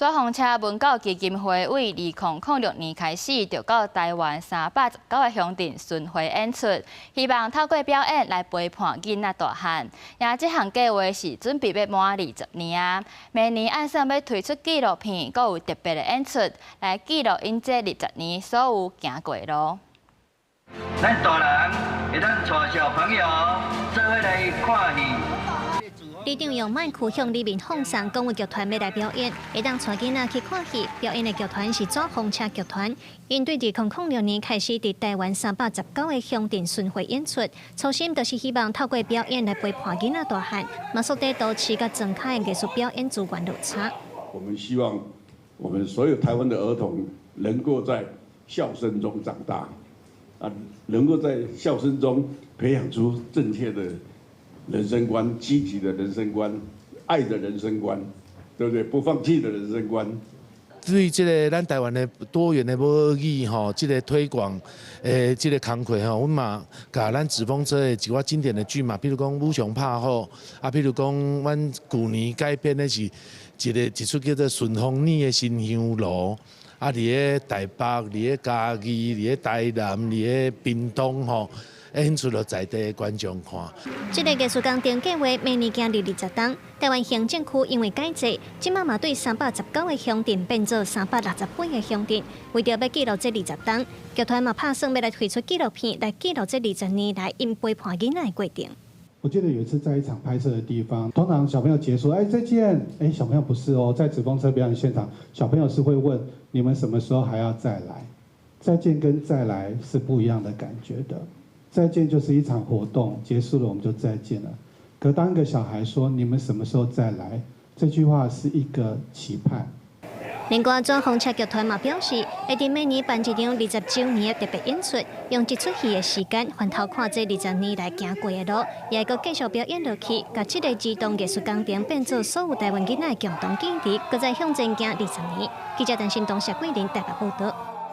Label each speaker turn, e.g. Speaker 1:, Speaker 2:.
Speaker 1: 左风车文教基金会为2006年开始，就到台湾319个乡镇巡回演出，希望透过表演来陪伴囡仔大汉。也这项计划是准备要满20年啊！明年按算要推出纪录片，阁有特别的演出，来记录因这20年所有行过的路。
Speaker 2: 咱大人会当带小朋友做伙来看戏。
Speaker 3: 里长用麦克向里面放送，讲话剧团要来表演，会当带囡仔去看戏。表演的剧团是左风车剧团，因对2006年开始伫台湾319个乡镇巡回演出，初心就是希望透过表演来陪伴囡仔大汉，马速地都市甲整开的艺术表演资源落差。
Speaker 4: 我们希望我们所有台湾的儿童能够在笑声中长大，能够在笑声中培养出正确的 人生观、积极的人生观、爱的人生观，对不对？不放弃的人生观。
Speaker 5: 对这个咱台湾的多元的母语吼，这个推广，这个工作吼，阮嘛甲咱纸风车的一寡经典的剧嘛，比如讲《武雄拍虎》，啊，比如讲阮去年改编的是一出叫做《顺风耳的新香炉》。 啊！伫咧台北，伫咧嘉义，伫咧台南，伫咧屏东吼，演出了在地观众看。
Speaker 3: 这个艺术工程计划明年今日20天，台湾行政区因为改制，即马嘛对319个乡镇变做368个乡镇。为着要记录这20天，剧团嘛打算要来推出纪录片，来记录这20年来因陪伴囡仔的过程。
Speaker 6: 我记得有一次在一场拍摄的地方，通常小朋友结束，哎再见，哎小朋友不是哦，在纸风车表演现场，小朋友是会问你们什么时候还要再来？再见跟再来是不一样的感觉的。再见就是一场活动结束了我们就再见了，可当一个小孩说你们什么时候再来，这句话是一个期盼。
Speaker 3: 另外，左风车剧团嘛表示，会伫每年办一场20周年的特别演出，用一出戏的时间回头看这20年来行过的路，也会继续表演落去，把这个儿童艺术工程变做所有台湾囡仔的共同记忆，搁再向前行20年。记者陈新东、谢桂林台北报道。